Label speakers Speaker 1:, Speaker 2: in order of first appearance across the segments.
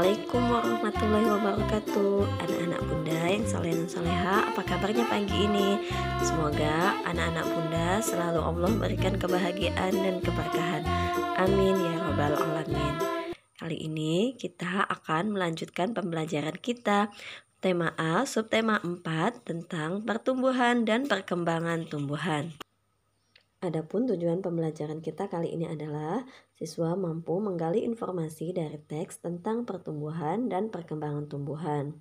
Speaker 1: Assalamualaikum warahmatullahi wabarakatuh. Anak-anak bunda yang saleh dan soleha, apa kabarnya pagi ini? Semoga anak-anak bunda selalu Allah berikan kebahagiaan dan keberkahan. Amin ya rabbal alamin. Kali ini kita akan melanjutkan pembelajaran kita. Tema A, subtema 4 tentang pertumbuhan dan perkembangan tumbuhan. Adapun tujuan pembelajaran kita kali ini adalah siswa mampu menggali informasi dari teks tentang pertumbuhan dan perkembangan tumbuhan.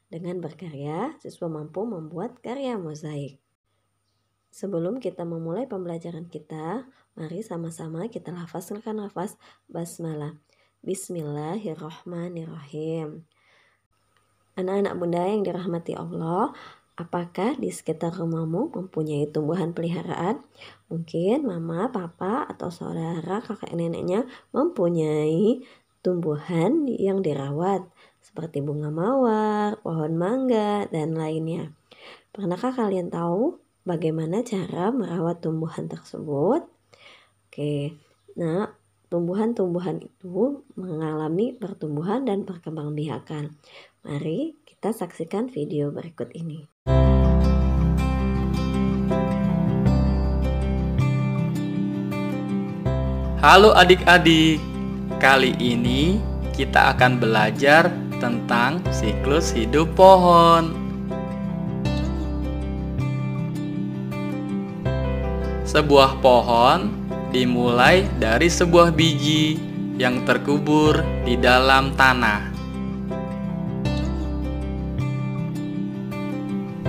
Speaker 1: Dengan berkarya, siswa mampu membuat karya mozaik. Sebelum kita memulai pembelajaran kita, mari sama-sama kita lafazkan lafaz basmalah. Bismillahirrahmanirrahim. Anak-anak bunda yang dirahmati Allah, apakah di sekitar rumahmu mempunyai tumbuhan peliharaan? Mungkin mama, papa, atau saudara, kakek neneknya mempunyai tumbuhan yang dirawat seperti bunga mawar, pohon mangga, dan lainnya. Pernahkah kalian tahu bagaimana cara merawat tumbuhan tersebut? Oke, nah tumbuhan-tumbuhan itu mengalami pertumbuhan dan perkembangbiakan. Mari kita saksikan video berikut ini.
Speaker 2: Halo adik-adik, kali ini kita akan belajar tentang siklus hidup pohon. Sebuah pohon dimulai dari sebuah biji yang terkubur di dalam tanah.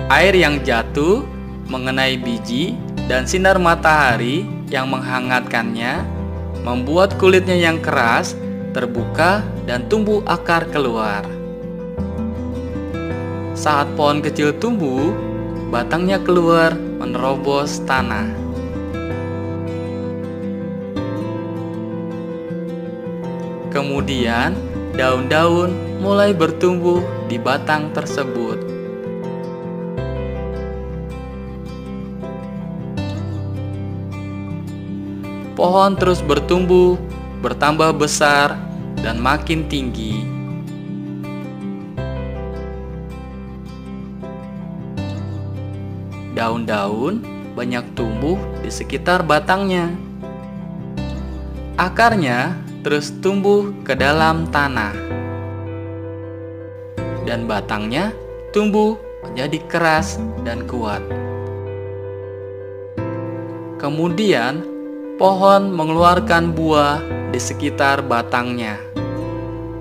Speaker 2: Air yang jatuh mengenai biji dan sinar matahari yang menghangatkannya membuat kulitnya yang keras terbuka dan tumbuh akar keluar. Saat pohon kecil tumbuh, batangnya keluar menerobos tanah. Kemudian, daun-daun mulai bertumbuh di batang tersebut. Pohon terus bertumbuh, bertambah besar, dan makin tinggi. Daun-daun banyak tumbuh di sekitar batangnya. Akarnya terus tumbuh ke dalam tanah. Dan batangnya tumbuh menjadi keras dan kuat. Kemudian, pohon mengeluarkan buah di sekitar batangnya.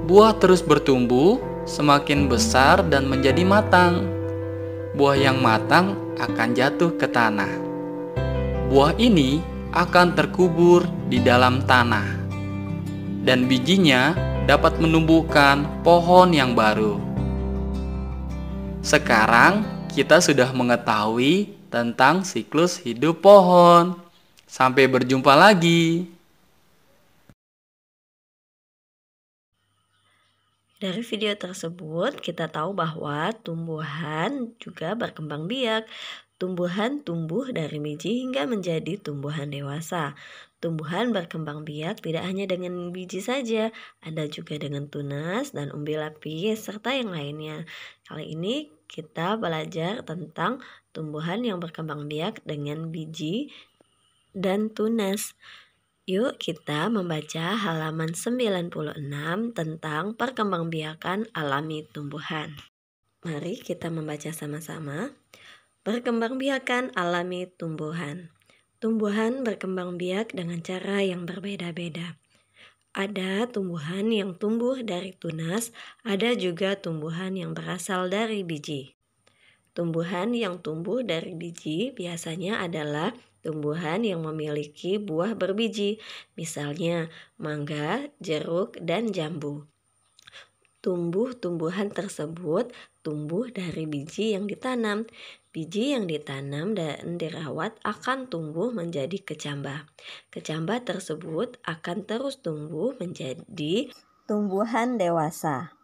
Speaker 2: Buah terus bertumbuh, semakin besar dan menjadi matang. Buah yang matang akan jatuh ke tanah. Buah ini akan terkubur di dalam tanah. Dan bijinya dapat menumbuhkan pohon yang baru. Sekarang kita sudah mengetahui tentang siklus hidup pohon. Sampai berjumpa lagi.
Speaker 1: Dari video tersebut kita tahu bahwa tumbuhan juga berkembang biak. Tumbuhan tumbuh dari biji hingga menjadi tumbuhan dewasa. Tumbuhan berkembang biak tidak hanya dengan biji saja, ada juga dengan tunas dan umbi lapis serta yang lainnya. Kali ini kita belajar tentang tumbuhan yang berkembang biak dengan biji dan tunas. Yuk kita membaca halaman 96 tentang perkembangbiakan alami tumbuhan. Mari kita membaca sama-sama. Perkembangbiakan alami tumbuhan. Tumbuhan berkembang biak dengan cara yang berbeda-beda. Ada tumbuhan yang tumbuh dari tunas, ada juga tumbuhan yang berasal dari biji. Tumbuhan yang tumbuh dari biji biasanya adalah tumbuhan yang memiliki buah berbiji, misalnya mangga, jeruk, dan jambu. Tumbuh-tumbuhan tersebut tumbuh dari biji yang ditanam. Biji yang ditanam dan dirawat akan tumbuh menjadi kecambah. Kecambah tersebut akan terus tumbuh menjadi tumbuhan dewasa.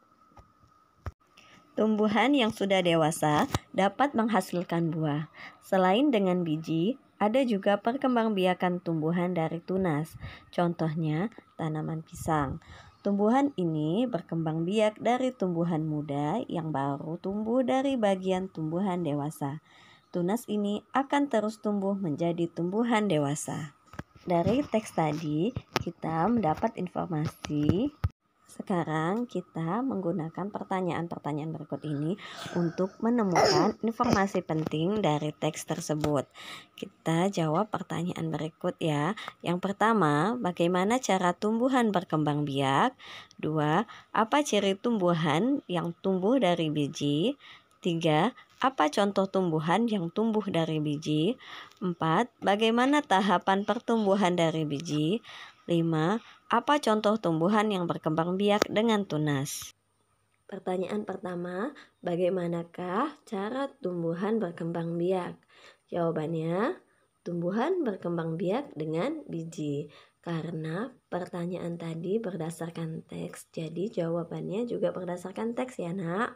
Speaker 1: Tumbuhan yang sudah dewasa dapat menghasilkan buah. Selain dengan biji, ada juga perkembangbiakan tumbuhan dari tunas. Contohnya tanaman pisang. Tumbuhan ini berkembang biak dari tumbuhan muda yang baru tumbuh dari bagian tumbuhan dewasa. Tunas ini akan terus tumbuh menjadi tumbuhan dewasa. Dari teks tadi kita mendapat informasi. Sekarang kita menggunakan pertanyaan-pertanyaan berikut ini untuk menemukan informasi penting dari teks tersebut. Kita jawab pertanyaan berikut ya. Yang pertama, bagaimana cara tumbuhan berkembang biak? 2. Apa ciri tumbuhan yang tumbuh dari biji? 3. Apa contoh tumbuhan yang tumbuh dari biji? 4. Bagaimana tahapan pertumbuhan dari biji? 5. Apa contoh tumbuhan yang berkembang biak dengan tunas? Pertanyaan pertama, bagaimanakah cara tumbuhan berkembang biak? Jawabannya, tumbuhan berkembang biak dengan biji. Karena pertanyaan tadi berdasarkan teks, jadi jawabannya juga berdasarkan teks ya nak.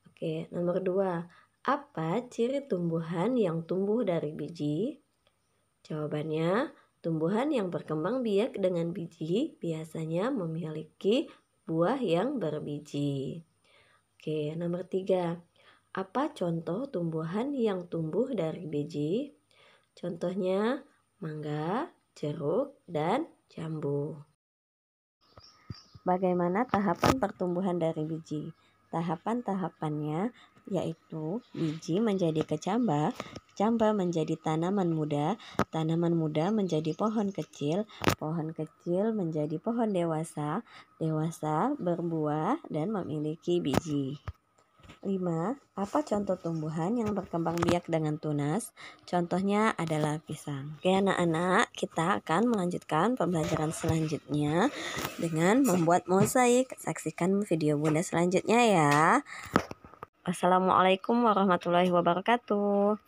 Speaker 1: Oke, nomor 2. Apa ciri tumbuhan yang tumbuh dari biji? Jawabannya, tumbuhan yang berkembang biak dengan biji biasanya memiliki buah yang berbiji. Oke, nomor 3. Apa contoh tumbuhan yang tumbuh dari biji? Contohnya mangga, jeruk, dan jambu. Bagaimana tahapan pertumbuhan dari biji? Tahapan-tahapannya yaitu biji menjadi kecambah, kecambah menjadi tanaman muda menjadi pohon kecil menjadi pohon dewasa, dewasa berbuah dan memiliki biji. 5. Apa contoh tumbuhan yang berkembang biak dengan tunas? Contohnya adalah pisang. Oke anak-anak, kita akan melanjutkan pembelajaran selanjutnya dengan membuat mosaik. Saksikan video Bunda selanjutnya ya. Wassalamualaikum warahmatullahi wabarakatuh.